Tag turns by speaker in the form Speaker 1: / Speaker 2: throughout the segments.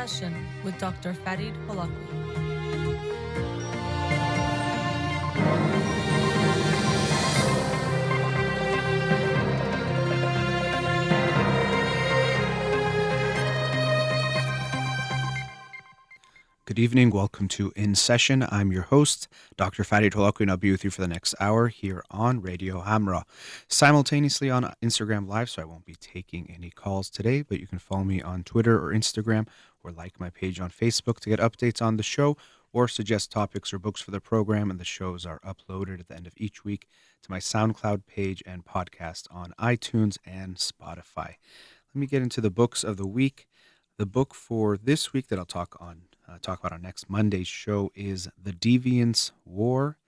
Speaker 1: Session with Dr. Farid Holakouee.
Speaker 2: Good evening. Welcome to In Session. I'm your host, Dr. Farid Holakouee, and I'll be with you for the next hour here on Radio Hamra. Simultaneously on Instagram Live, so I won't be taking any calls today, but you can follow me on Twitter or Instagram or like my page on Facebook to get updates on the show or suggest topics or books for the program. And the shows are uploaded at the end of each week to my SoundCloud page and podcast on iTunes and Spotify. Let me get into the books of the week. The book for this week that I'll talk about on next Monday's show is The Deviance War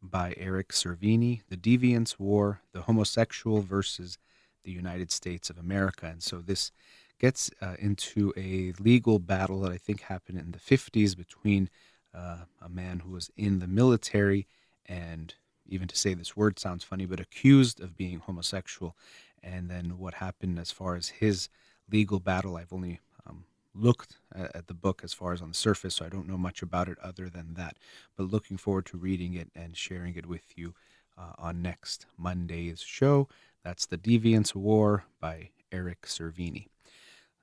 Speaker 2: by Eric Cervini. The Deviance War, the homosexual versus the United States of America. And so this gets into a legal battle that I think happened in the 50s between a man who was in the military and, even to say this word sounds funny, but accused of being homosexual. And then what happened as far as his legal battle, I've only looked at the book as far as on the surface, so I don't know much about it other than that. But looking forward to reading it and sharing it with you on next Monday's show. That's The Deviance War by Eric Cervini.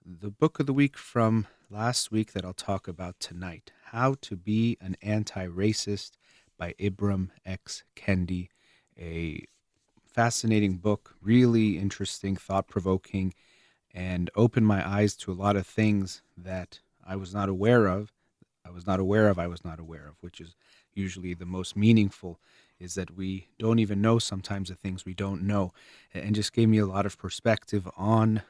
Speaker 2: The book of the week from last week that I'll talk about tonight, How to Be an Anti-Racist by Ibram X. Kendi. A fascinating book, really interesting, thought-provoking, and opened my eyes to a lot of things that I was not aware of, which is usually the most meaningful, is that we don't even know sometimes the things we don't know, and just gave me a lot of perspective on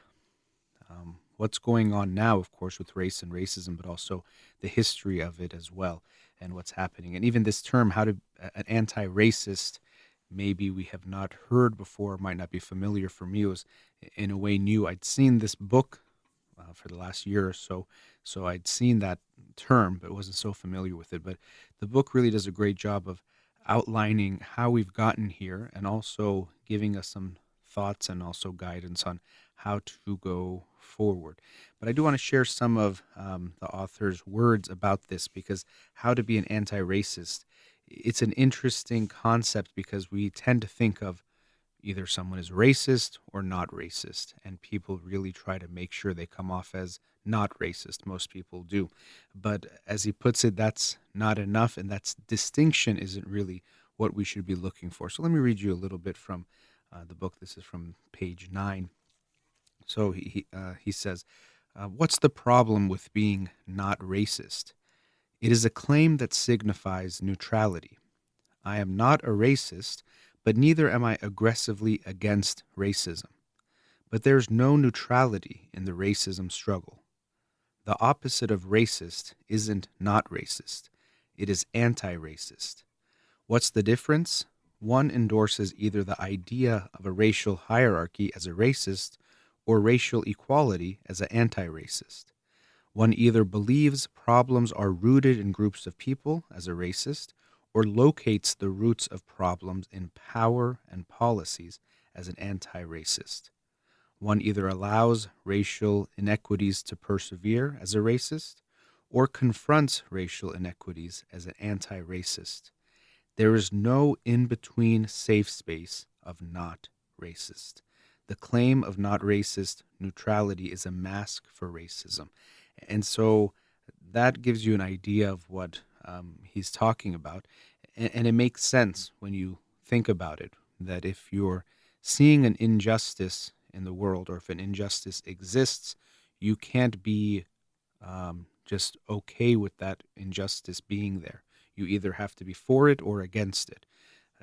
Speaker 2: what's going on now, of course, with race and racism, but also the history of it as well, and what's happening. And even this term, an anti-racist, maybe we have not heard before, might not be familiar. For me, it was in a way new. I'd seen this book for the last year or so I'd seen that term, but wasn't so familiar with it. But the book really does a great job of outlining how we've gotten here and also giving us some thoughts and also guidance on how to go forward. But I do want to share some of the author's words about this, because how to be an anti-racist, it's an interesting concept because we tend to think of either someone is racist or not racist, and people really try to make sure they come off as not racist. Most people do. But as he puts it, that's not enough, and that distinction isn't really what we should be looking for. So let me read you a little bit from the book. This is from page 9. So he says, what's the problem with being not racist? It is a claim that signifies neutrality. I am not a racist, but neither am I aggressively against racism. But there's no neutrality in the racism struggle. The opposite of racist isn't not racist. It is anti-racist. What's the difference? One endorses either the idea of a racial hierarchy as a racist or racial equality as an anti-racist. One either believes problems are rooted in groups of people as a racist, or locates the roots of problems in power and policies as an anti-racist. One either allows racial inequities to persevere as a racist, or confronts racial inequities as an anti-racist. There is no in-between safe space of not racist. The claim of not racist neutrality is a mask for racism. And so that gives you an idea of what he's talking about. And it makes sense when you think about it, that if you're seeing an injustice in the world, or if an injustice exists, you can't be just okay with that injustice being there. You either have to be for it or against it.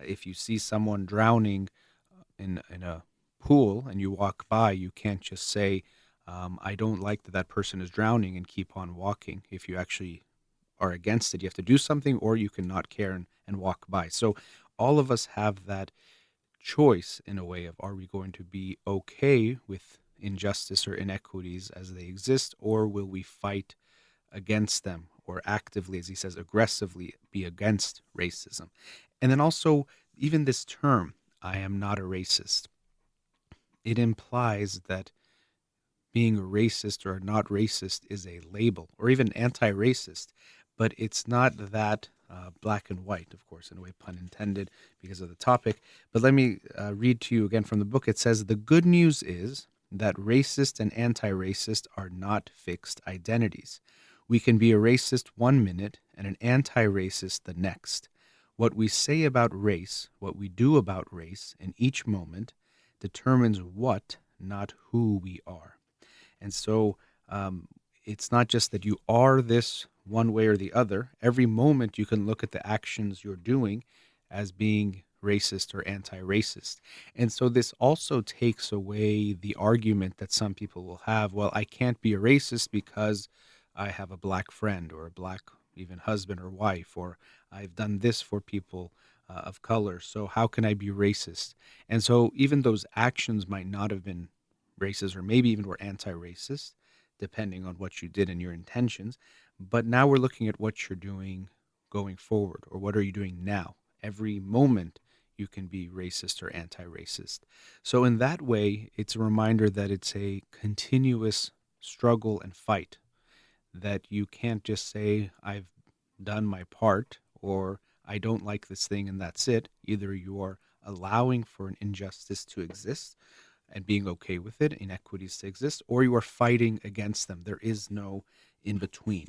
Speaker 2: If you see someone drowning in a pool and you walk by, you can't just say, I don't like that person is drowning, and keep on walking. If you actually are against it, you have to do something, or you can not care and walk by. So all of us have that choice in a way of, are we going to be okay with injustice or inequities as they exist, or will we fight against them, or actively, as he says, aggressively be against racism? And then also, even this term, I am not a racist, it implies that being a racist or not racist is a label, or even anti-racist, but it's not that black and white, of course, in a way, pun intended, because of the topic. But let me read to you again from the book. It says, "The good news is that racist and anti-racist are not fixed identities. We can be a racist one minute and an anti-racist the next. What we say about race, what we do about race in each moment, determines what, not who we are." And so it's not just that you are this one way or the other. Every moment you can look at the actions you're doing as being racist or anti-racist. And so this also takes away the argument that some people will have, well, I can't be a racist because I have a black friend or a black even husband or wife, or I've done this for people of color. So how can I be racist? And so even those actions might not have been racist or maybe even were anti-racist, depending on what you did and your intentions. But now we're looking at what you're doing going forward, or what are you doing now? Every moment you can be racist or anti-racist. So in that way, it's a reminder that it's a continuous struggle and fight, that you can't just say, I've done my part, or I don't like this thing and that's it. Either you are allowing for an injustice to exist and being okay with it, inequities to exist, or you are fighting against them. There is no in between.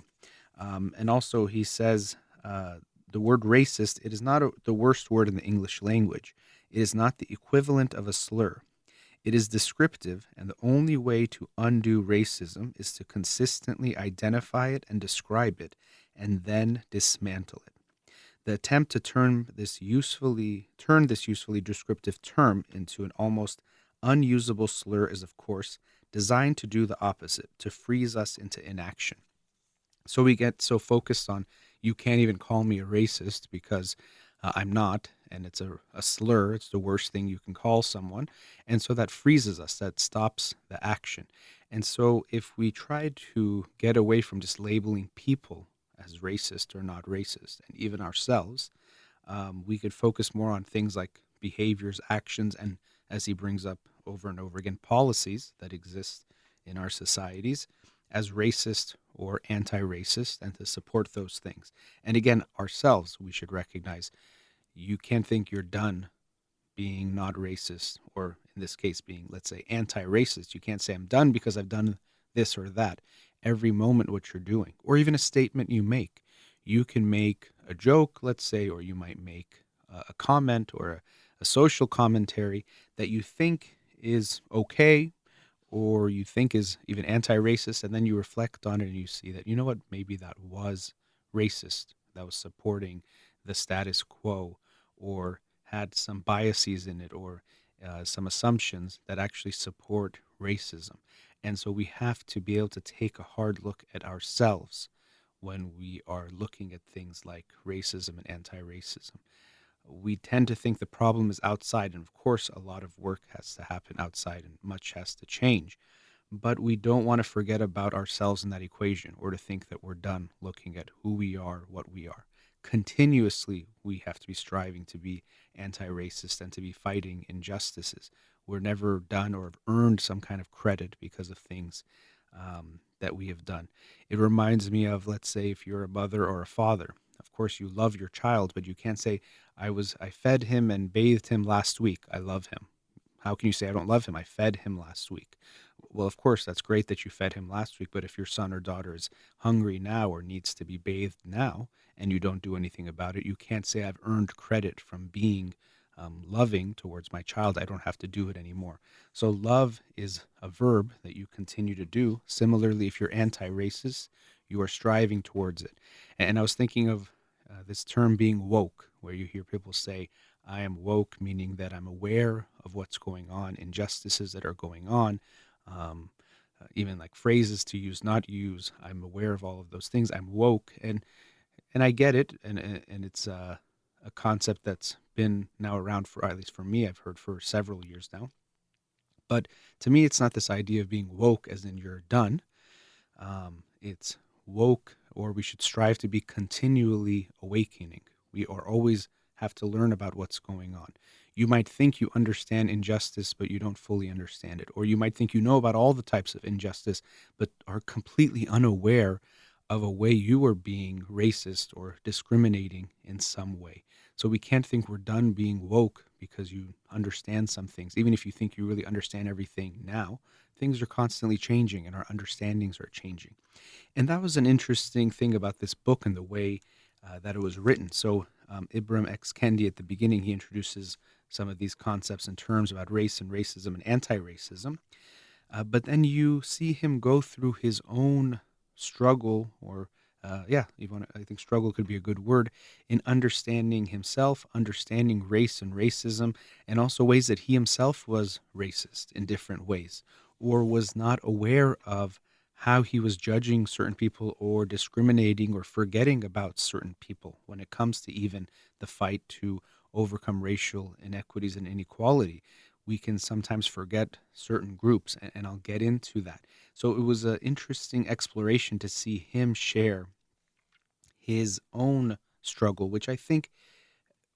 Speaker 2: And also, he says the word racist, it is not the worst word in the English language. It is not the equivalent of a slur. It is descriptive, and the only way to undo racism is to consistently identify it and describe it, and then dismantle it. The attempt to turn this usefully descriptive term into an almost unusable slur is, of course, designed to do the opposite, to freeze us into inaction. So we get so focused on, you can't even call me a racist because I'm not, and it's a slur. It's the worst thing you can call someone. And so that freezes us, that stops the action. And so if we try to get away from just labeling people as racist or not racist, and even ourselves, we could focus more on things like behaviors, actions, and as he brings up over and over again, policies that exist in our societies as racist or anti-racist, and to support those things. And again, ourselves, we should recognize you can't think you're done being not racist, or in this case, being, let's say, anti-racist. You can't say, I'm done because I've done this or that. Every moment, what you're doing, or even a statement you make, you can make a joke, let's say, or you might make a comment or a social commentary that you think is okay, or you think is even anti-racist, and then you reflect on it and you see that, you know what, maybe that was racist, that was supporting the status quo, or had some biases in it, or some assumptions that actually support racism. And so we have to be able to take a hard look at ourselves when we are looking at things like racism and anti-racism. We tend to think the problem is outside, and of course, a lot of work has to happen outside and much has to change. But we don't want to forget about ourselves in that equation, or to think that we're done looking at who we are, what we are. Continuously, we have to be striving to be anti racist and to be fighting injustices. We're never done or have earned some kind of credit because of things that we have done. It reminds me of, let's say, if you're a mother or a father. Of course, you love your child, but you can't say, I fed him and bathed him last week. I love him. How can you say I don't love him? I fed him last week. Well, of course, that's great that you fed him last week, but if your son or daughter is hungry now or needs to be bathed now and you don't do anything about it, you can't say I've earned credit from being loving towards my child. I don't have to do it anymore. So love is a verb that you continue to do. Similarly, if you're anti-racist, you are striving towards it. And I was thinking of this term being woke, where you hear people say, I am woke, meaning that I'm aware of what's going on, injustices that are going on, even like phrases to use, not use. I'm aware of all of those things. I'm woke, and I get it, and it's a concept that's been now around for, at least for me, I've heard for several years now. But to me, it's not this idea of being woke as in you're done. It's woke, or we should strive to be continually awakening. We are always have to learn about what's going on. You might think you understand injustice, but you don't fully understand it. Or you might think you know about all the types of injustice, but are completely unaware of a way you are being racist or discriminating in some way. So we can't think we're done being woke because you understand some things. Even if you think you really understand everything now, things are constantly changing and our understandings are changing. And that was an interesting thing about this book and the way that it was written. So Ibram X. Kendi, at the beginning, he introduces some of these concepts and terms about race and racism and anti-racism. But then you see him go through his own struggle, or I think struggle could be a good word, in understanding himself, understanding race and racism, and also ways that he himself was racist in different ways, or was not aware of how he was judging certain people or discriminating or forgetting about certain people when it comes to even the fight to overcome racial inequities and inequality. We can sometimes forget certain groups, and I'll get into that. So it was an interesting exploration to see him share his own struggle, which I think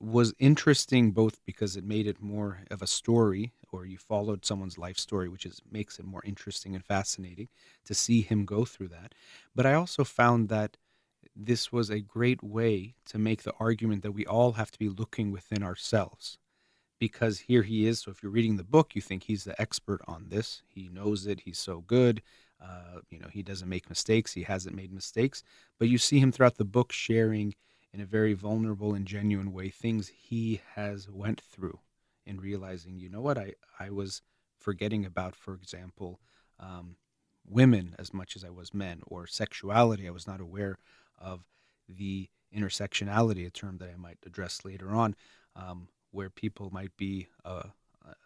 Speaker 2: was interesting both because it made it more of a story, or you followed someone's life story, which is makes it more interesting and fascinating to see him go through that. But I also found that this was a great way to make the argument that we all have to be looking within ourselves, because here he is. So if you're reading the book, you think he's the expert on this. He knows it. He's so good. He doesn't make mistakes. He hasn't made mistakes. But you see him throughout the book sharing in a very vulnerable and genuine way things he has went through, and realizing, you know what, I was forgetting about, for example, um, women as much as I was men, or sexuality. I was not aware of the intersectionality, a term that I might address later on, where people might be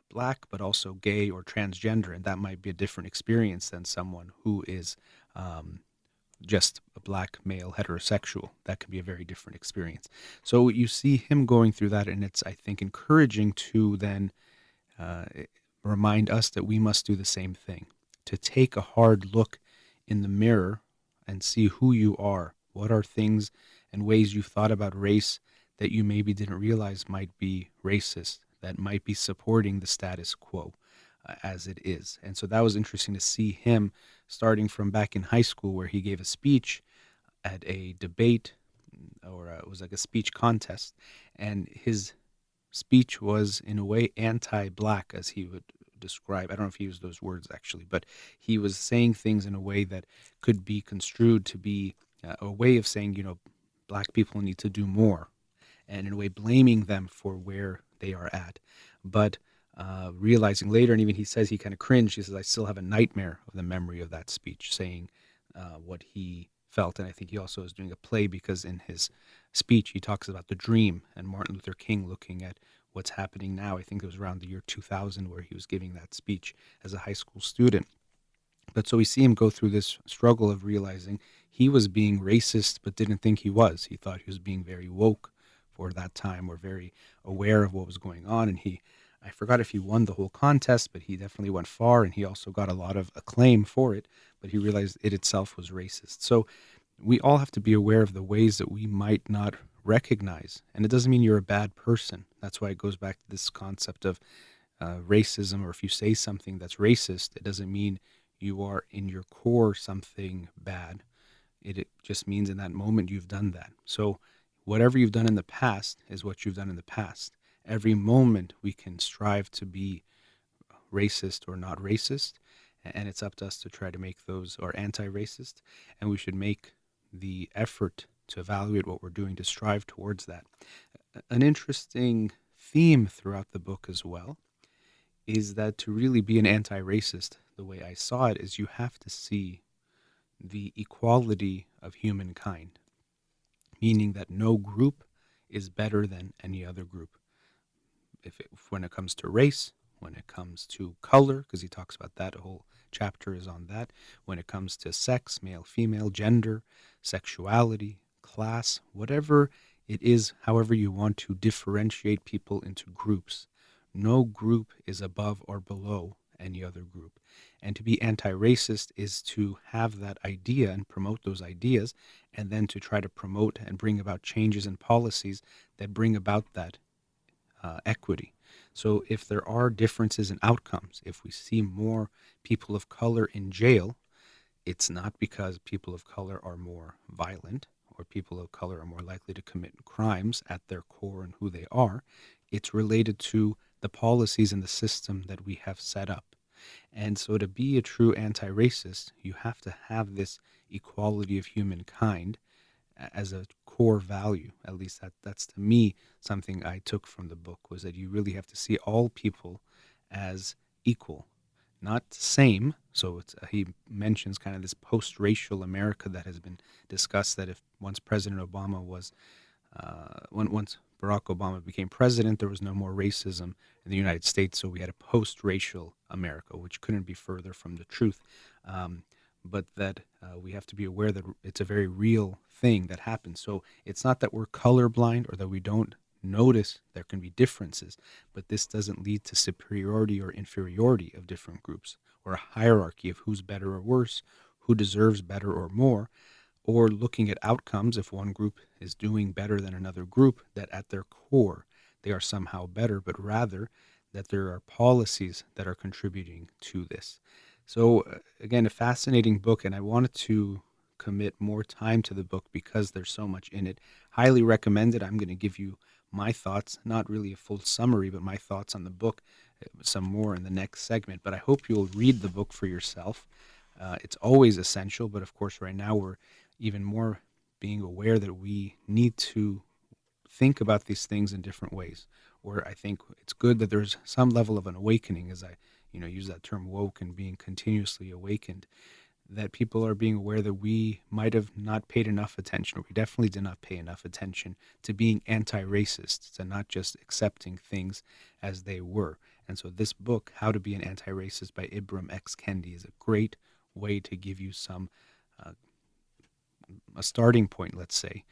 Speaker 2: black but also gay or transgender, and that might be a different experience than someone who is um, just a black male heterosexual. That can be a very different experience. So you see him going through that, and it's, I think, encouraging to then uh, remind us that we must do the same thing, to take a hard look in the mirror and see who you are. What are things and ways you've thought about race that you maybe didn't realize might be racist, that might be supporting the status quo as it is? And so that was interesting to see him starting from back in high school, where he gave a speech at a debate, or it was like a speech contest, and his speech was in a way anti-black, as he would describe. I don't know if he used those words actually, but he was saying things in a way that could be construed to be a way of saying, black people need to do more, and in a way blaming them for where they are at. But realizing later, and even he says he kind of cringed, he says, I still have a nightmare of the memory of that speech, saying what he felt. And I think he also is doing a play, because in his speech he talks about the dream and Martin Luther King looking at what's happening now. I think it was around the year 2000 where he was giving that speech as a high school student. But so we see him go through this struggle of realizing he was being racist but didn't think he was. He thought he was being very woke for that time, or very aware of what was going on. And I forgot if he won the whole contest, but he definitely went far, and he also got a lot of acclaim for it. But he realized it itself was racist. So we all have to be aware of the ways that we might not recognize. And it doesn't mean you're a bad person. That's why it goes back to this concept of racism, or if you say something that's racist, it doesn't mean you are in your core something bad. It just means in that moment you've done that. So whatever you've done in the past is what you've done in the past. Every moment we can strive to be racist or not racist, and it's up to us to try to make those, or anti-racist, and we should make the effort to evaluate what we're doing to strive towards that. An interesting theme throughout the book as well is that to really be an anti-racist, the way I saw it, is you have to see the equality of humankind, meaning that no group is better than any other group. When it comes to race, when it comes to color, because he talks about that, a whole chapter is on that. When it comes to sex, male, female, gender, sexuality, class, whatever it is, however you want to differentiate people into groups, no group is above or below any other group. And to be anti-racist is to have that idea and promote those ideas, and then to try to promote and bring about changes in policies that bring about that equity. So if there are differences in outcomes, if we see more people of color in jail, it's not because people of color are more violent or people of color are more likely to commit crimes at their core and who they are. It's related to the policies and the system that we have set up. And so to be a true anti-racist, you have to have this equality of humankind as a core value. At least that's to me something I took from the book, was that you really have to see all people as equal, not same. So he mentions kind of this post-racial America that has been discussed, that if once President Obama was once Barack Obama became president, there was no more racism in the United States. So we had a post-racial America, which couldn't be further from the truth. But that we have to be aware that it's a very real thing that happens. So it's not that we're colorblind or that we don't notice there can be differences, but this doesn't lead to superiority or inferiority of different groups, or a hierarchy of who's better or worse, who deserves better or more, or looking at outcomes. If one group is doing better than another group, that at their core they are somehow better, but rather that there are policies that are contributing to this. So again, a fascinating book, and I wanted to commit more time to the book because there's so much in it. Highly recommend it. I'm going to give you my thoughts, not really a full summary, but my thoughts on the book, some more in the next segment. But I hope you'll read the book for yourself. It's always essential, but of course right now we're even more being aware that we need to think about these things in different ways. Or I think it's good that there's some level of an awakening, as I use that term woke and being continuously awakened, that people are being aware that we might have not paid enough attention, or we definitely did not pay enough attention to being anti-racist, to not just accepting things as they were. And so this book, How to Be an Anti-Racist by Ibram X. Kendi, is a great way to give you some a starting point, let's say,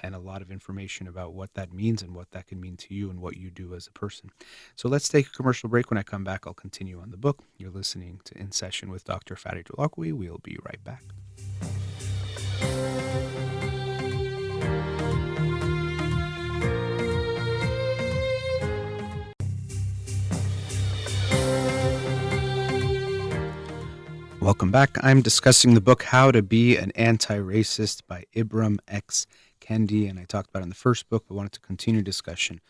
Speaker 2: and a lot of information about what that means and what that can mean to you and what you do as a person. So let's take a commercial break. When I come back, I'll continue on the book. You're listening to In Session with Dr. Farid Holakouee. We'll be right back. Welcome back. I'm discussing the book How to Be an Anti-Racist by Ibram X. Kendi, and I talked about it in the first book, but wanted to continue discussion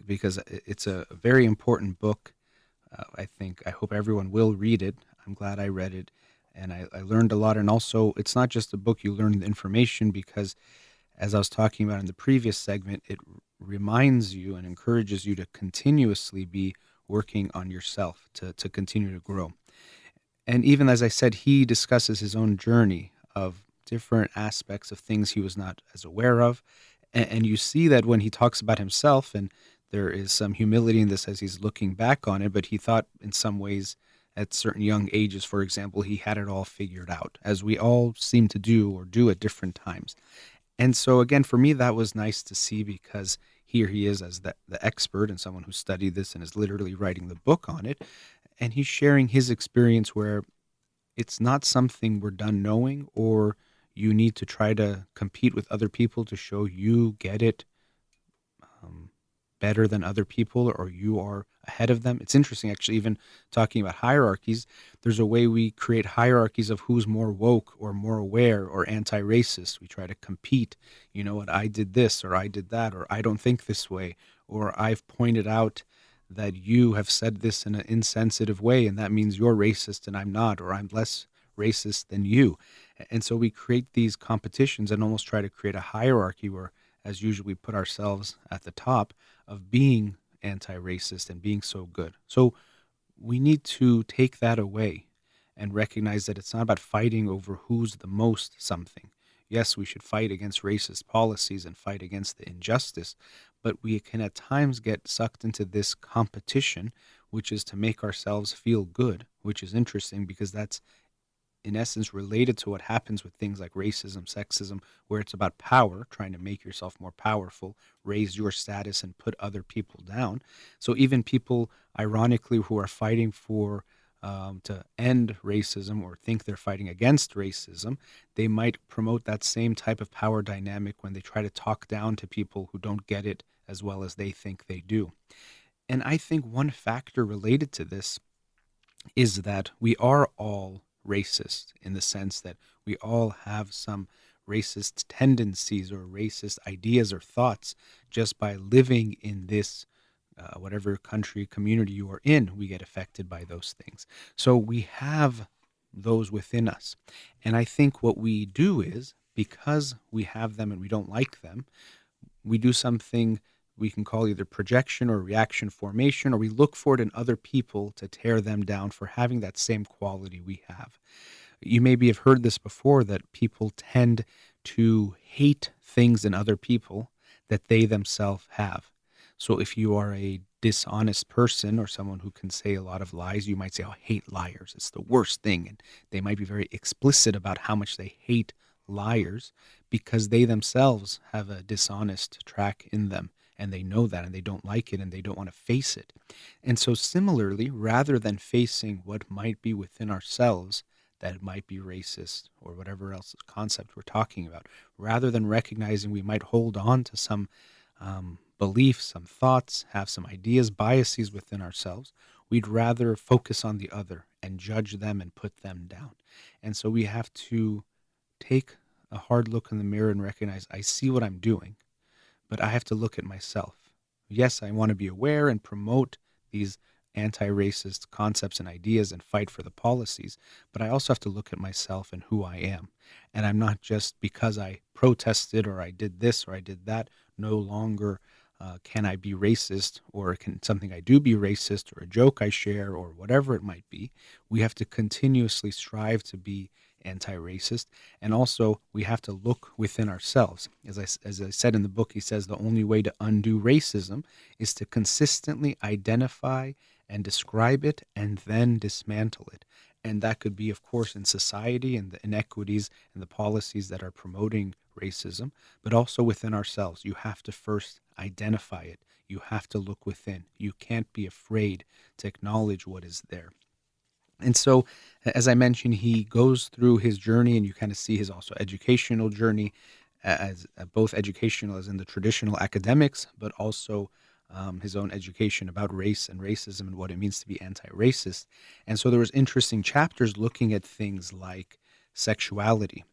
Speaker 2: because it's a very important book. I hope everyone will read it. I'm glad I read it, and I learned a lot. And also, it's not just a book you learn the information, because as I was talking about in the previous segment, it reminds you and encourages you to continuously be working on yourself to continue to grow. And even as I said, he discusses his own journey of different aspects of things he was not as aware of. And you see that when he talks about himself, and there is some humility in this as he's looking back on it, but he thought in some ways at certain young ages, for example, he had it all figured out, as we all seem to do or do at different times. And so again, for me, that was nice to see, because here he is as the expert and someone who studied this and is literally writing the book on it. And he's sharing his experience where it's not something we're done knowing, or you need to try to compete with other people to show you get it better than other people, or you are ahead of them. It's interesting, actually, even talking about hierarchies, there's a way we create hierarchies of who's more woke or more aware or anti-racist. We try to compete. You know what, I did this, or I did that, or I don't think this way, or I've pointed out that you have said this in an insensitive way, and that means you're racist and I'm not, or I'm less racist than you. And so we create these competitions and almost try to create a hierarchy where, as usual, we put ourselves at the top of being anti-racist and being so good. So we need to take that away and recognize that it's not about fighting over who's the most something. Yes, we should fight against racist policies and fight against the injustice, but we can at times get sucked into this competition, which is to make ourselves feel good, which is interesting because that's in essence related to what happens with things like racism, sexism, where it's about power, trying to make yourself more powerful, raise your status and put other people down. So even people, ironically, who are fighting for to end racism or think they're fighting against racism, they might promote that same type of power dynamic when they try to talk down to people who don't get it as well as they think they do. And I think one factor related to this is that we are all racist in the sense that we all have some racist tendencies or racist ideas or thoughts just by living in this whatever country community you are in. We get affected by those things, so we have those within us. And I think what we do is, because we have them and we don't like them, we do something we can call either projection or reaction formation, or we look for it in other people to tear them down for having that same quality we have. You maybe have heard this before, that people tend to hate things in other people that they themselves have. So if you are a dishonest person or someone who can say a lot of lies, you might say, "Oh, I hate liars. It's the worst thing." And they might be very explicit about how much they hate liars because they themselves have a dishonest track in them, and they know that, and they don't like it, and they don't want to face it. And so similarly, rather than facing what might be within ourselves that might be racist or whatever else concept we're talking about, rather than recognizing we might hold on to some beliefs, some thoughts, have some ideas, biases within ourselves, we'd rather focus on the other and judge them and put them down. And so we have to take a hard look in the mirror and recognize, I see what I'm doing, but I have to look at myself. Yes, I want to be aware and promote these anti-racist concepts and ideas and fight for the policies, but I also have to look at myself and who I am. And I'm not, just because I protested or I did this or I did that, no longer can I be racist, or can something I do be racist, or a joke I share, or whatever it might be. We have to continuously strive to be anti-racist, and also we have to look within ourselves. As I said in the book, he says the only way to undo racism is to consistently identify and describe it and then dismantle it. And that could be, of course, in society and the inequities and the policies that are promoting racism, but also within ourselves. You have to first identify it. You have to look within. You can't be afraid to acknowledge what is there. And so, as I mentioned, he goes through his journey, and you kind of see his also educational journey, as both educational as in the traditional academics, but also his own education about race and racism and what it means to be anti-racist. And so there was interesting chapters looking at things like sexuality.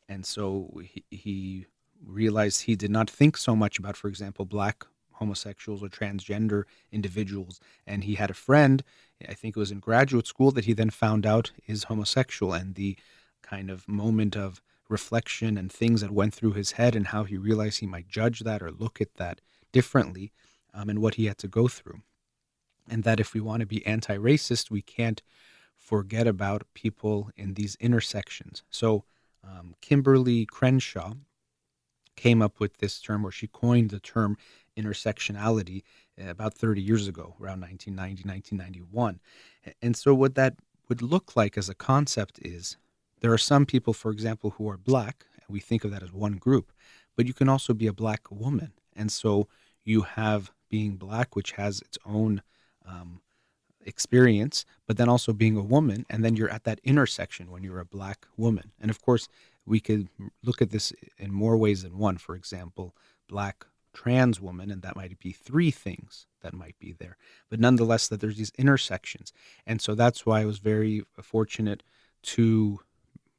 Speaker 2: And so he realized he did not think so much about, for example, black homosexuals or transgender individuals. And he had a friend, I think it was in graduate school, that he then found out is homosexual, and the kind of moment of reflection and things that went through his head and how he realized he might judge that or look at that differently, and what he had to go through. And that if we want to be anti-racist, we can't forget about people in these intersections. So Kimberly Crenshaw came up with this term, or she coined the term intersectionality about 30 years ago, around 1990, 1991. And so what that would look like as a concept is, there are some people, for example, who are black, and we think of that as one group, but you can also be a black woman. And so you have being black, which has its own experience, but then also being a woman, and then you're at that intersection when you're a black woman. And of course, we could look at this in more ways than one. For example, black trans woman, and that might be three things that might be there. But nonetheless, that there's these intersections. And so that's why I was very fortunate to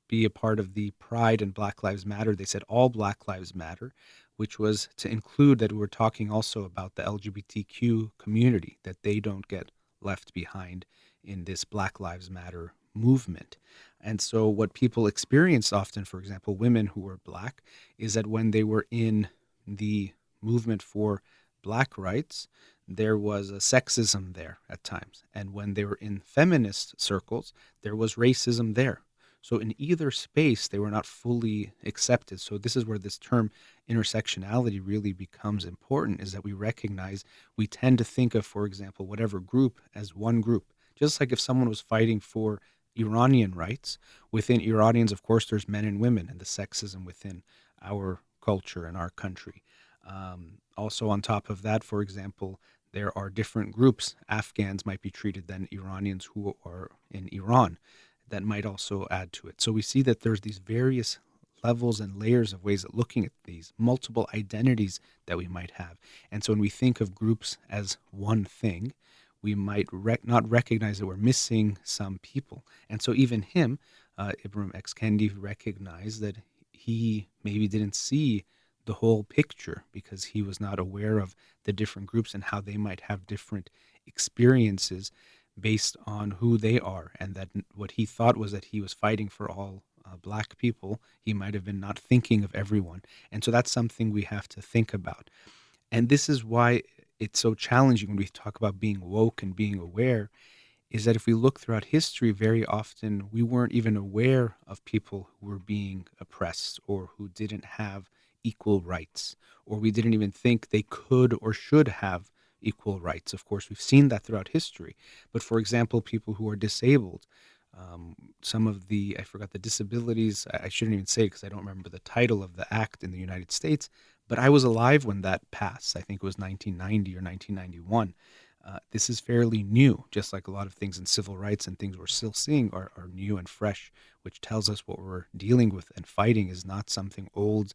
Speaker 2: be a part of the Pride and Black Lives Matter. They said all Black Lives Matter, which was to include that we're talking also about the LGBTQ community, that they don't get left behind in this Black Lives Matter movement. And so what people experience often, for example, women who were black, is that when they were in the movement for black rights, there was a sexism there at times. And when they were in feminist circles, there was racism there. So in either space, they were not fully accepted. So this is where this term intersectionality really becomes important, is that we recognize we tend to think of, for example, whatever group as one group. Just like if someone was fighting for Iranian rights, within Iranians, of course, there's men and women, and the sexism within our culture and our country. Also on top of that, for example, there are different groups. Afghans might be treated than Iranians who are in Iran. That might also add to it. So we see that there's these various levels and layers of ways of looking at these multiple identities that we might have. And so when we think of groups as one thing, we might not recognize that we're missing some people. And so even him, Ibram X. Kendi, recognized that he maybe didn't see the whole picture because he was not aware of the different groups and how they might have different experiences based on who they are, and that what he thought was that he was fighting for all black people, he might have been not thinking of everyone. And so that's something we have to think about. And this is why it's so challenging when we talk about being woke and being aware, is that if we look throughout history, very often we weren't even aware of people who were being oppressed or who didn't have equal rights, or we didn't even think they could or should have equal rights. Of course, we've seen that throughout history. But for example, people who are disabled, some of the, I forgot the disabilities, I shouldn't even say because I don't remember the title of the act in the United States, but I was alive when that passed. I think it was 1990 or 1991. This is fairly new, just like a lot of things in civil rights and things we're still seeing are new and fresh, which tells us what we're dealing with and fighting is not something old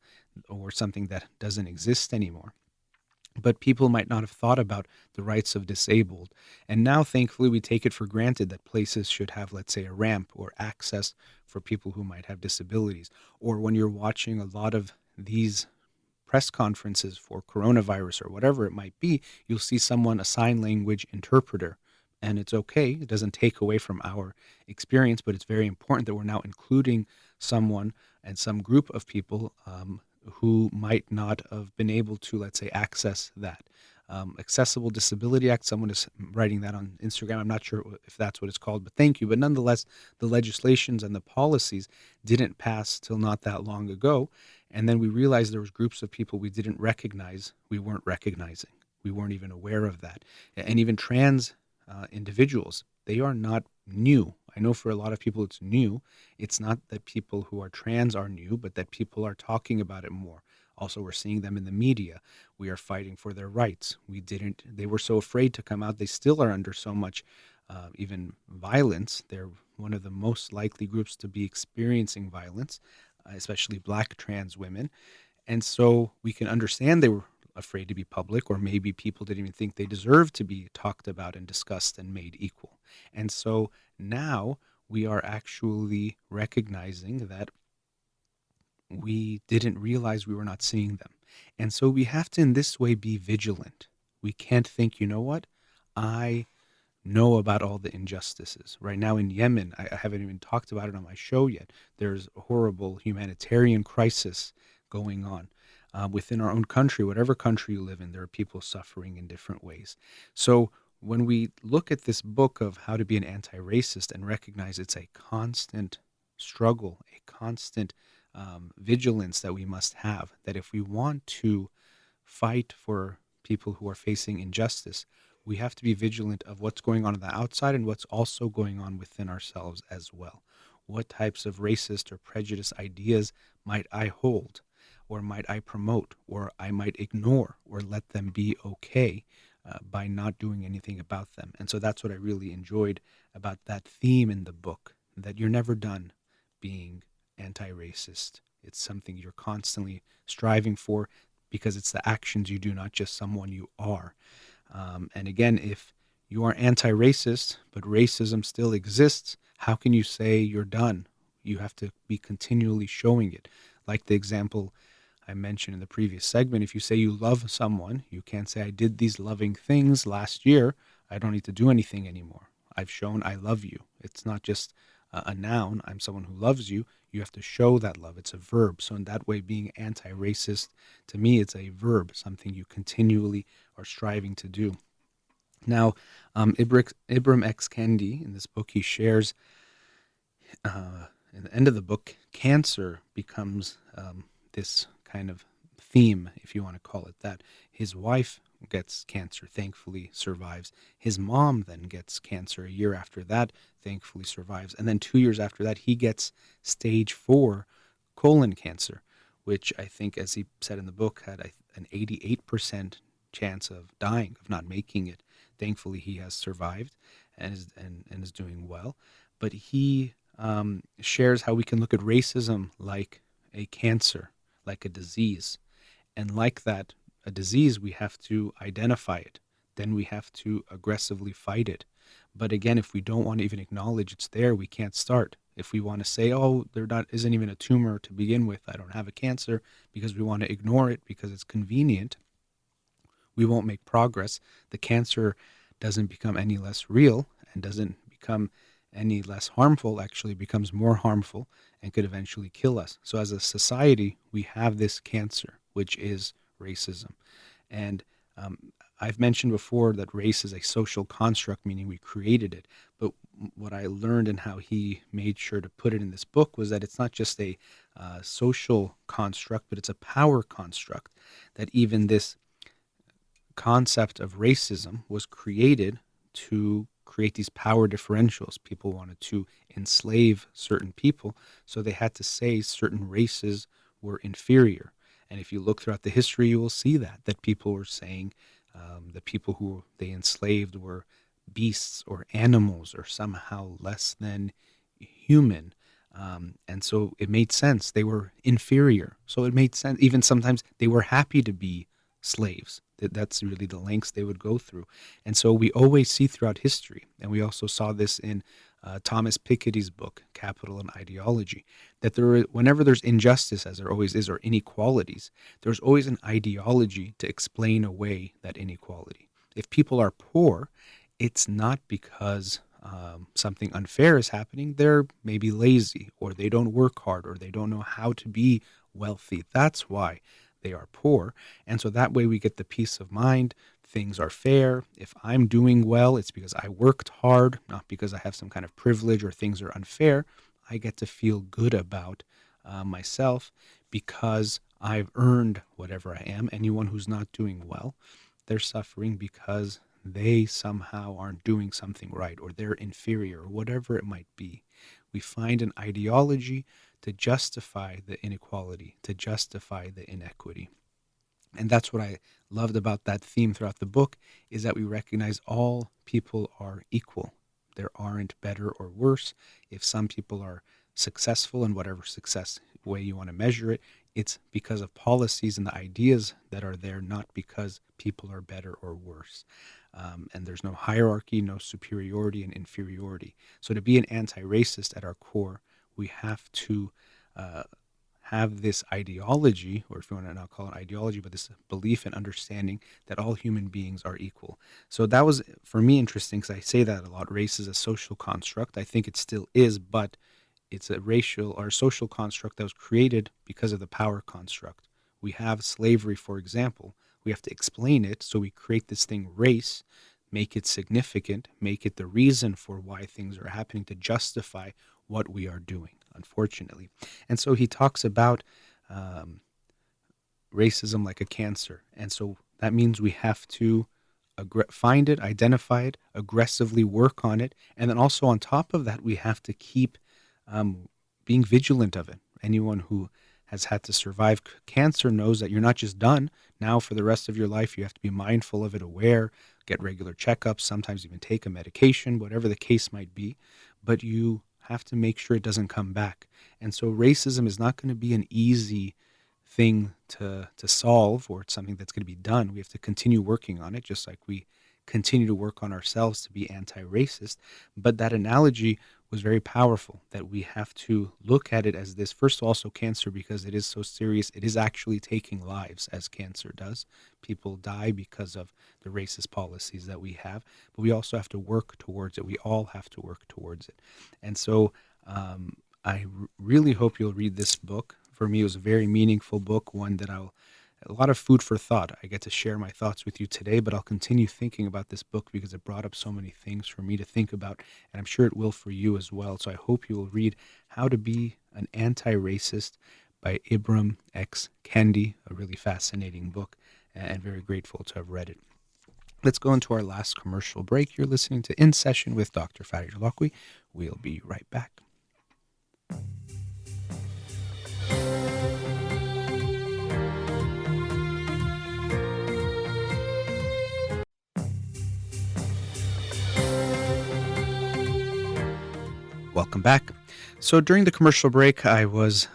Speaker 2: or something that doesn't exist anymore. But people might not have thought about the rights of disabled. And now, thankfully, we take it for granted that places should have, let's say, a ramp or access for people who might have disabilities. Or when you're watching a lot of these press conferences for coronavirus or whatever it might be, you'll see someone, a sign language interpreter. And it's okay. It doesn't take away from our experience, but it's very important that we're now including someone and some group of people who might not have been able to, let's say, access that. Accessible Disability Act, someone is writing that on Instagram. I'm not sure if that's what it's called, but thank you. But nonetheless, the legislations and the policies didn't pass till not that long ago. And then we realized there was groups of people we didn't recognize, we weren't recognizing. We weren't even aware of that. And even trans individuals, they are not new. I know for a lot of people it's new. It's not that people who are trans are new, but that people are talking about it more. Also, we're seeing them in the media. We are fighting for their rights. They were so afraid to come out. They still are under so much, even violence. They're one of the most likely groups to be experiencing violence, especially black trans women. And so we can understand they were afraid to be public, or maybe people didn't even think they deserved to be talked about and discussed and made equal. And so now we are actually recognizing that we didn't realize we were not seeing them. And so we have to, in this way, be vigilant. We can't think, you know what? I know about all the injustices. Right now in Yemen, I haven't even talked about it on my show yet. There's a horrible humanitarian crisis going on. Within our own country, whatever country you live in, there are people suffering in different ways. So when we look at this book of how to be an anti-racist and recognize it's a constant struggle, a constant vigilance that we must have, that if we want to fight for people who are facing injustice, we have to be vigilant of what's going on the outside and what's also going on within ourselves as well. What types of racist or prejudice ideas might I hold, or might I promote, or I might ignore, or let them be okay by not doing anything about them? And so that's what I really enjoyed about that theme in the book, that you're never done being anti-racist. It's something you're constantly striving for because it's the actions you do, not just someone you are. And again, if you are anti-racist, but racism still exists, how can you say you're done? You have to be continually showing it. Like the example I mentioned in the previous segment, if you say you love someone, you can't say, I did these loving things last year, I don't need to do anything anymore. I've shown I love you. It's not just a noun, I'm someone who loves you. You have to show that love. It's a verb. So in that way, being anti-racist, to me, it's a verb, something you continually are striving to do. Now, Ibram X. Kendi, in this book, he shares, in the end of the book, cancer becomes this kind of theme, if you want to call it that. His wife gets cancer, thankfully survives. His mom then gets cancer a year after that, thankfully survives. And then 2 years after that, he gets stage 4 colon cancer, which I think, as he said in the book, had an 88% chance of dying, of not making it. Thankfully, he has survived and is doing well. But he shares how we can look at racism like a cancer, like a disease. And like that, a disease, we have to identify it. Then we have to aggressively fight it. But again, if we don't want to even acknowledge it's there, we can't start. If we want to say, oh, there not isn't even a tumor to begin with, I don't have a cancer, because we want to ignore it because it's convenient, we won't make progress. The cancer doesn't become any less real and doesn't become any less harmful, actually becomes more harmful and could eventually kill us. So as a society, we have this cancer, which is racism. And I've mentioned before that race is a social construct, meaning we created it. But what I learned and how he made sure to put it in this book was that it's not just a social construct, but it's a power construct. That even this concept of racism was created to create these power differentials. People wanted to enslave certain people, so they had to say certain races were inferior. And if you look throughout the history, you will see that people were saying the people who they enslaved were beasts or animals or somehow less than human. And so it made sense. They were inferior. So it made sense. Even sometimes they were happy to be slaves. That's really the lengths they would go through. And so we always see throughout history, and we also saw this in Thomas Piketty's book, Capital and Ideology, that whenever there's injustice, as there always is, or inequalities, there's always an ideology to explain away that inequality. If people are poor, it's not because something unfair is happening. They're maybe lazy, or they don't work hard, or they don't know how to be wealthy. That's why they are poor. And so that way we get the peace of mind. Things are fair. If I'm doing well, it's because I worked hard, not because I have some kind of privilege or things are unfair. I get to feel good about myself because I've earned whatever I am. Anyone who's not doing well, they're suffering because they somehow aren't doing something right, or they're inferior, or whatever it might be. We find an ideology to justify the inequality, to justify the inequity. And that's what I loved about that theme throughout the book, is that we recognize all people are equal. There aren't better or worse. If some people are successful in whatever success way you want to measure it, it's because of policies and the ideas that are there, not because people are better or worse. And there's no hierarchy, no superiority and inferiority. So to be an anti-racist at our core, we have to have this ideology, or if you want to not call it ideology, but this belief and understanding that all human beings are equal. So that was, for me, interesting, because I say that a lot. Race is a social construct. I think it still is, but it's a racial or social construct that was created because of the power construct. We have slavery, for example. We have to explain it, so we create this thing, race, make it significant, make it the reason for why things are happening, to justify what we are doing, unfortunately. And so he talks about racism like a cancer. And so that means we have to find it, identify it, aggressively work on it. And then also on top of that, we have to keep being vigilant of it. Anyone who has had to survive cancer knows that you're not just done. Now for the rest of your life, you have to be mindful of it, aware, get regular checkups, sometimes even take a medication, whatever the case might be. But you have to make sure it doesn't come back. And so racism is not going to be an easy thing to solve, or it's something that's going to be done. We have to continue working on it, just like we continue to work on ourselves to be anti-racist. But that analogy was very powerful, that we have to look at it as this, first of all, also cancer, because it is so serious. It is actually taking lives, as cancer does. People die because of the racist policies that we have, but we also have to work towards it. We all have to work towards it. And so I really hope you'll read this book. For me, it was a very meaningful book, one that a lot of food for thought. I get to share my thoughts with you today, but I'll continue thinking about this book because it brought up so many things for me to think about, and I'm sure it will for you as well. So I hope you will read How to Be an Anti-Racist by Ibram X. Kendi, a really fascinating book, and very grateful to have read it. Let's go into our last commercial break. You're listening to In Session with Dr. Farid Holakouee. We'll be right back. Welcome back. So during the commercial break, I was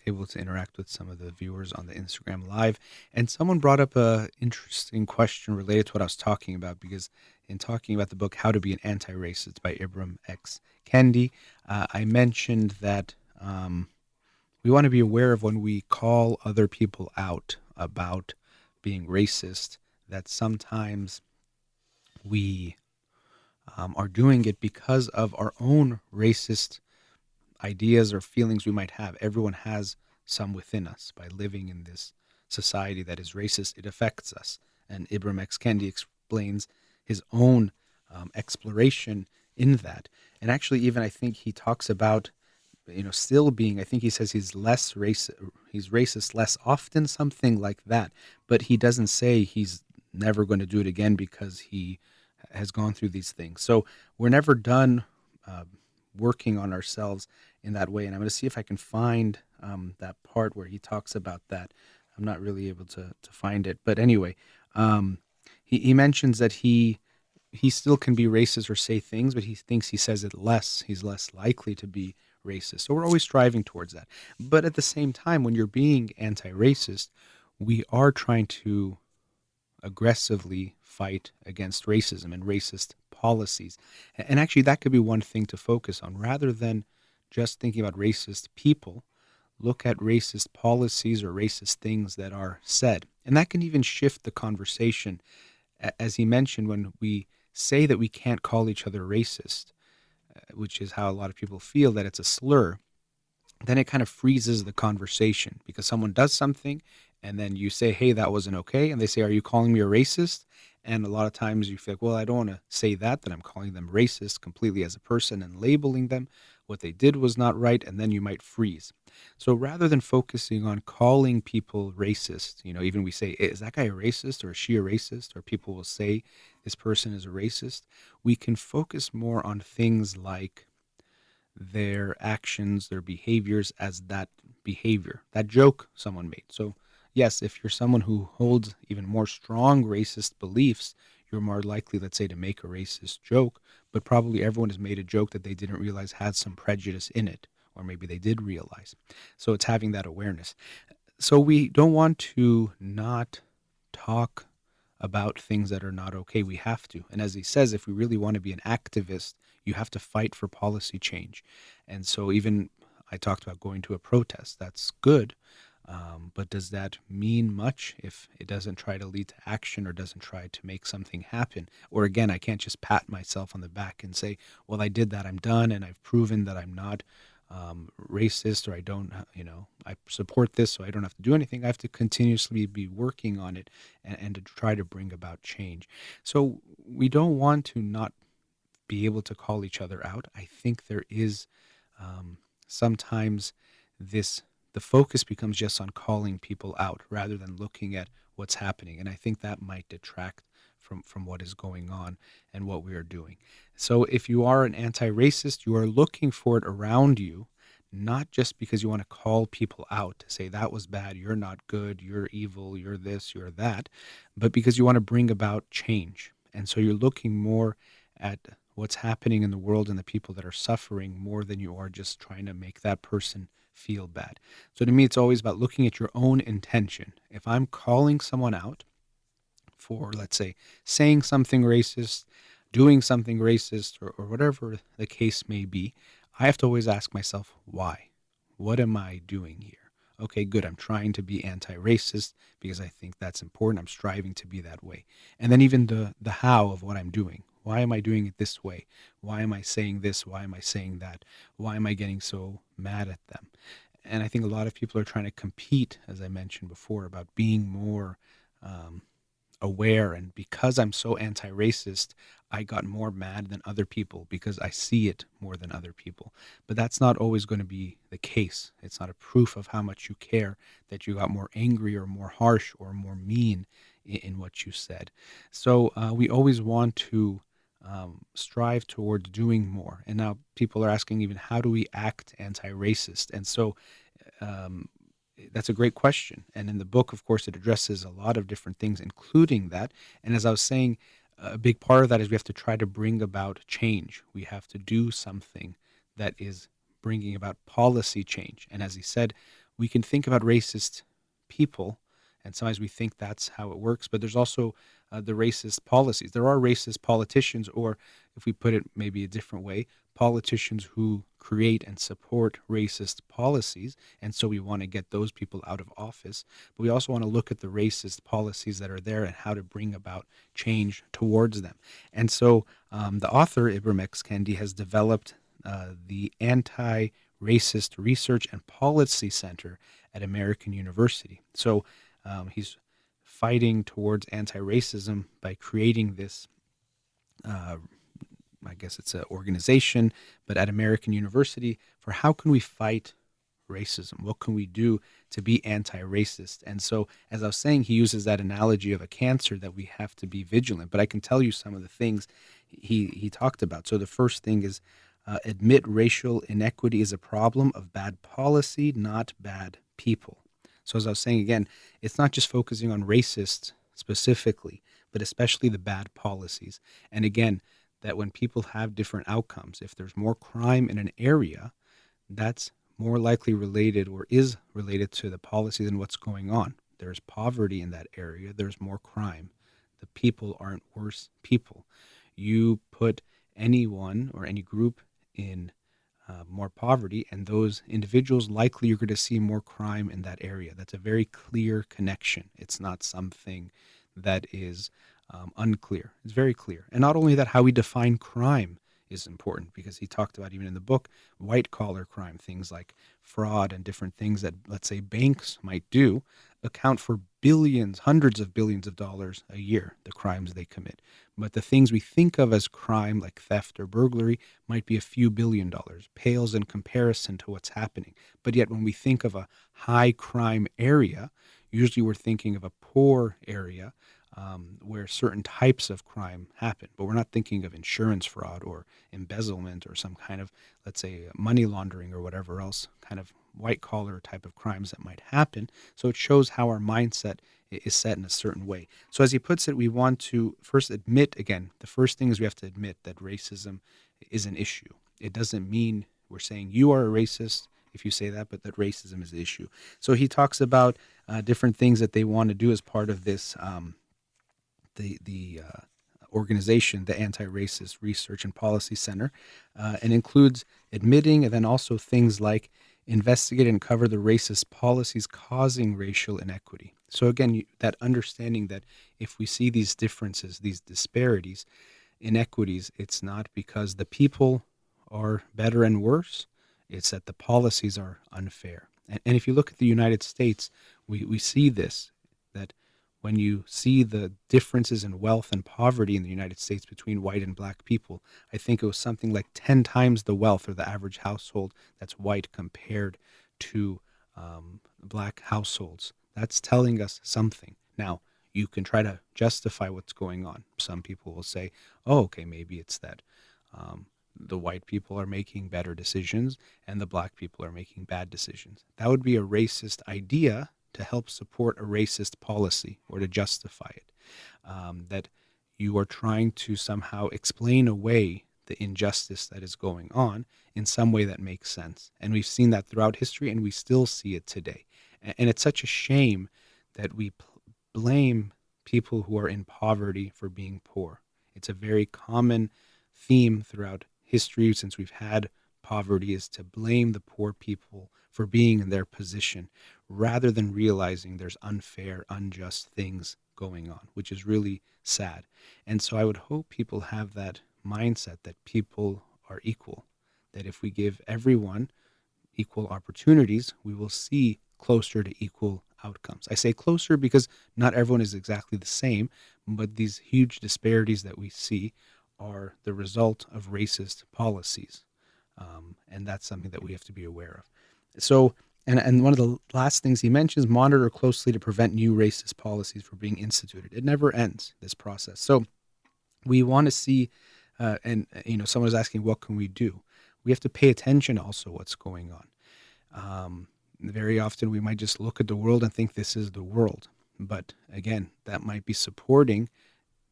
Speaker 2: able to interact with some of the viewers on the Instagram Live, and someone brought up a interesting question related to what I was talking about. Because in talking about the book "How to Be an Anti-Racist" by Ibram X. Kendi, I mentioned that we want to be aware of when we call other people out about being racist, that sometimes we are doing it because of our own racist ideas or feelings we might have. Everyone has some within us. By living in this society that is racist, it affects us. And Ibram X. Kendi explains his own exploration in that. And actually, even I think he talks about, still being, I think he says he's he's racist less often, something like that. But he doesn't say he's never going to do it again because he has gone through these things. So we're never done uh, working on ourselves in that way. And I'm going to see if I can find that part where he talks about that. I'm not really able to find it. But anyway, he mentions that he still can be racist or say things, but he thinks he says it less. He's less likely to be racist. So we're always striving towards that. But at the same time, when you're being anti-racist, we are trying to aggressively fight against racism and racist policies. And actually, that could be one thing to focus on rather than just thinking about racist people. Look at racist policies or racist things that are said. And that can even shift the conversation. As he mentioned, when we say that we can't call each other racist, which is how a lot of people feel that it's a slur, then it kind of freezes the conversation because someone does something and then you say, hey, that wasn't okay. And they say, are you calling me a racist? And a lot of times you feel like, well, I don't want to say that I'm calling them racist completely as a person and labeling them. What they did was not right. And then you might freeze. So rather than focusing on calling people racist, even we say, is that guy a racist or is she a racist? Or people will say this person is a racist. We can focus more on things like their actions, their behaviors as that behavior, that joke someone made. So, yes, if you're someone who holds even more strong racist beliefs, you're more likely, let's say, to make a racist joke, but probably everyone has made a joke that they didn't realize had some prejudice in it, or maybe they did realize. So it's having that awareness. So we don't want to not talk about things that are not okay. We have to. And as he says, if we really want to be an activist, you have to fight for policy change. And so even I talked about going to a protest. That's good. But does that mean much if it doesn't try to lead to action or doesn't try to make something happen? Or again, I can't just pat myself on the back and say, well, I did that, I'm done, and I've proven that I'm not racist, or I don't, I support this, so I don't have to do anything. I have to continuously be working on it and to try to bring about change. So we don't want to not be able to call each other out. I think there is sometimes the focus becomes just on calling people out rather than looking at what's happening. And I think that might detract from what is going on and what we are doing. So if you are an anti-racist, you are looking for it around you, not just because you want to call people out to say that was bad, you're not good, you're evil, you're this, you're that, but because you want to bring about change. And so you're looking more at what's happening in the world and the people that are suffering more than you are just trying to make that person feel bad. So to me, it's always about looking at your own intention. If I'm calling someone out for, let's say, saying something racist, doing something racist, or whatever the case may be, I have to always ask myself, why? What am I doing here? Okay, good. I'm trying to be anti-racist because I think that's important. I'm striving to be that way. And then even the how of what I'm doing. Why am I doing it this way? Why am I saying this? Why am I saying that? Why am I getting so mad at them? And I think a lot of people are trying to compete, as I mentioned before, about being more aware. And because I'm so anti-racist, I got more mad than other people because I see it more than other people. But that's not always going to be the case. It's not a proof of how much you care that you got more angry or more harsh or more mean in what you said. So we always want to strive towards doing more. And now people are asking even, how do we act anti-racist? And so um, that's a great question. And in the book, of course, it addresses a lot of different things, including that. And as I was saying, a big part of that is we have to try to bring about change. We have to do something that is bringing about policy change. And as he said, we can think about racist people, and sometimes we think that's how it works, but there's also the racist policies. There are racist politicians, or if we put it maybe a different way, politicians who create and support racist policies. And so we want to get those people out of office. But we also want to look at the racist policies that are there and how to bring about change towards them. And so the author, Ibram X. Kendi, has developed the Anti-Racist Research and Policy Center at American University. So he's fighting towards anti-racism by creating this, I guess it's an organization, but at American University, for how can we fight racism? What can we do to be anti-racist? And so, as I was saying, he uses that analogy of a cancer that we have to be vigilant. But I can tell you some of the things he talked about. So the first thing is admit racial inequity is a problem of bad policy, not bad people. So as I was saying again, it's not just focusing on racists specifically, but especially the bad policies. And again, that when people have different outcomes, if there's more crime in an area, that's more likely related or is related to the policy than what's going on. There's poverty in that area, there's more crime. The people aren't worse people. You put anyone or any group in more poverty, and those individuals, likely you're going to see more crime in that area. That's a very clear connection. It's not something that is unclear. It's very clear. And not only that, how we define crime is important, because he talked about, even in the book, white collar crime, things like fraud and different things that, let's say, banks might do, account for billions, hundreds of billions of dollars a year, the crimes they commit. But the things we think of as crime, like theft or burglary, might be a few $billion, pales in comparison to what's happening. But yet when we think of a high crime area, usually we're thinking of a poor area where certain types of crime happen. But we're not thinking of insurance fraud or embezzlement or some kind of, let's say, money laundering or whatever else kind of white collar type of crimes that might happen. So it shows how our mindset is set in a certain way. So as he puts it, we want to first admit, again, the first thing is we have to admit that racism is an issue. It doesn't mean we're saying you are a racist if you say that, but that racism is the issue. So he talks about different things that they want to do as part of this the organization, the Anti-Racist Research and Policy Center, and includes admitting, and then also things like investigate and cover the racist policies causing racial inequity. So again, that understanding that if we see these differences, these disparities, inequities, it's not because the people are better and worse, it's that the policies are unfair. And if you look at the United States, we see this, that when you see the differences in wealth and poverty in the United States between white and black people, I think it was something like 10 times the wealth, or the average household that's white compared to black households. That's telling us something. Now, you can try to justify what's going on. Some people will say, oh, okay, maybe it's that the white people are making better decisions and the black people are making bad decisions. That would be a racist idea to help support a racist policy or to justify it. That you are trying to somehow explain away the injustice that is going on in some way that makes sense. And we've seen that throughout history, and we still see it today. And it's such a shame that we blame people who are in poverty for being poor. It's a very common theme throughout history since we've had poverty, is to blame the poor people for being in their position rather than realizing there's unfair, unjust things going on, which is really sad. And so I would hope people have that mindset that people are equal, that if we give everyone equal opportunities, we will see closer to equal outcomes. I say closer because not everyone is exactly the same, but these huge disparities that we see are the result of racist policies. And that's something that we have to be aware of. So, and one of the last things he mentions, monitor closely to prevent new racist policies from being instituted. It never ends, this process. So we want to see, someone was asking, what can we do? We have to pay attention also what's going on. Very often we might just look at the world and think this is the world. But again, that might be supporting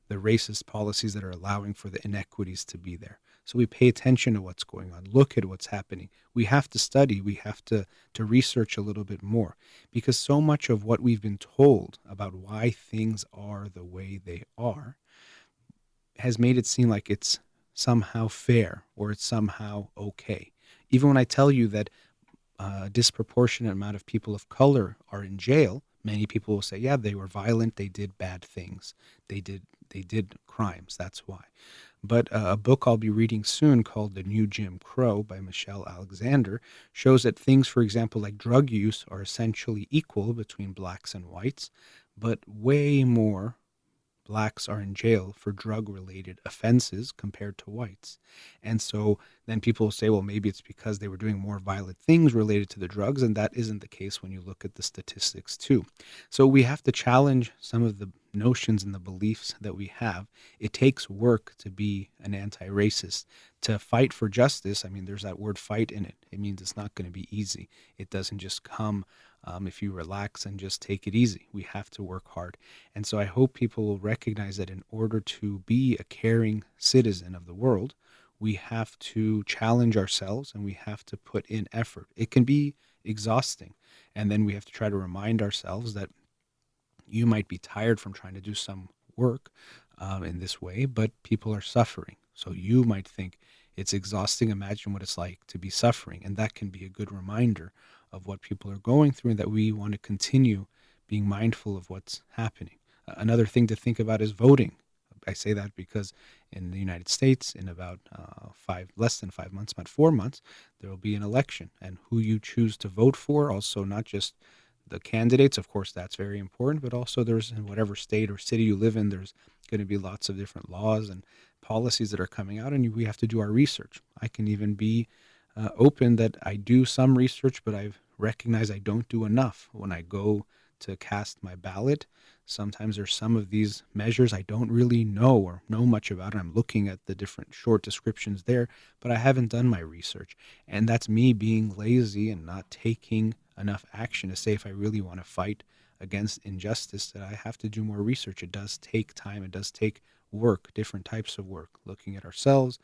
Speaker 2: the racist policies that are allowing for the inequities to be there. So we pay attention to what's going on, look at what's happening. We have to study, we have to research a little bit more, because so much of what we've been told about why things are the way they are has made it seem like it's somehow fair or it's somehow okay. Even when I tell you that a disproportionate amount of people of color are in jail, many people will say, yeah, they were violent, they did bad things, they did crimes, that's why. But a book I'll be reading soon called The New Jim Crow by Michelle Alexander shows that things, for example, like drug use are essentially equal between blacks and whites, but way more blacks are in jail for drug related offenses compared to whites. And so then people will say, well, maybe it's because they were doing more violent things related to the drugs. And that isn't the case when you look at the statistics, too. So we have to challenge some of the notions and the beliefs that we have. It takes work to be an anti racist, to fight for justice. I mean, there's that word fight in it. It means it's not going to be easy. It doesn't just come if you relax and just take it easy. We have to work hard. And so I hope people will recognize that in order to be a caring citizen of the world, we have to challenge ourselves and we have to put in effort. It can be exhausting. And then we have to try to remind ourselves that you might be tired from trying to do some work in this way, but people are suffering. So you might think it's exhausting. Imagine what it's like to be suffering. And that can be a good reminder of what people are going through and that we want to continue being mindful of what's happening. Another thing to think about is voting. I say that because in the United States, in about less than 5 months, about 4 months, there will be an election. And who you choose to vote for, also not just the candidates, of course, that's very important, but also there's in whatever state or city you live in, there's going to be lots of different laws and policies that are coming out, and we have to do our research. I can even be open that I do some research, but I've recognized I don't do enough when I go to cast my ballot. Sometimes there's some of these measures I don't really know or know much about. I'm looking at the different short descriptions there, but I haven't done my research. And that's me being lazy and not taking enough action to say if I really want to fight against injustice that I have to do more research. It does take time. It does take work, different types of work, looking at ourselves,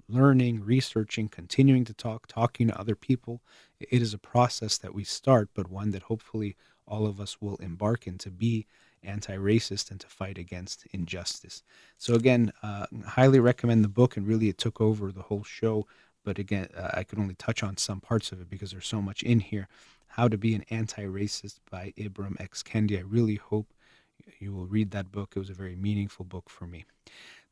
Speaker 2: learning, researching, continuing to talking to other people. It is a process that we start, but one that hopefully all of us will embark in to be anti-racist and to fight against injustice. So again, highly recommend the book, and really it took over the whole show. But again, I could only touch on some parts of it because there's so much in here. How to Be an Anti-Racist by Ibram X. Kendi. I really hope you will read that book. It was a very meaningful book for me.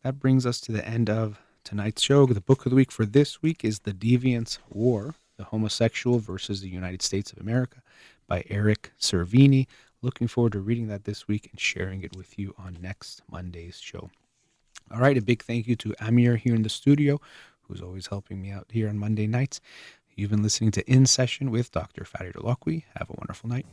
Speaker 2: That brings us to the end of tonight's show. The book of the week for this week is The Deviant's War, The Homosexual versus the United States of America by Eric Cervini. Looking forward to reading that this week and sharing it with you on next Monday's show. All right, a big thank you to Amir here in the studio, who's always helping me out here on Monday nights. You've been listening to In Session with Dr. Farid Holakouee. Have a wonderful night.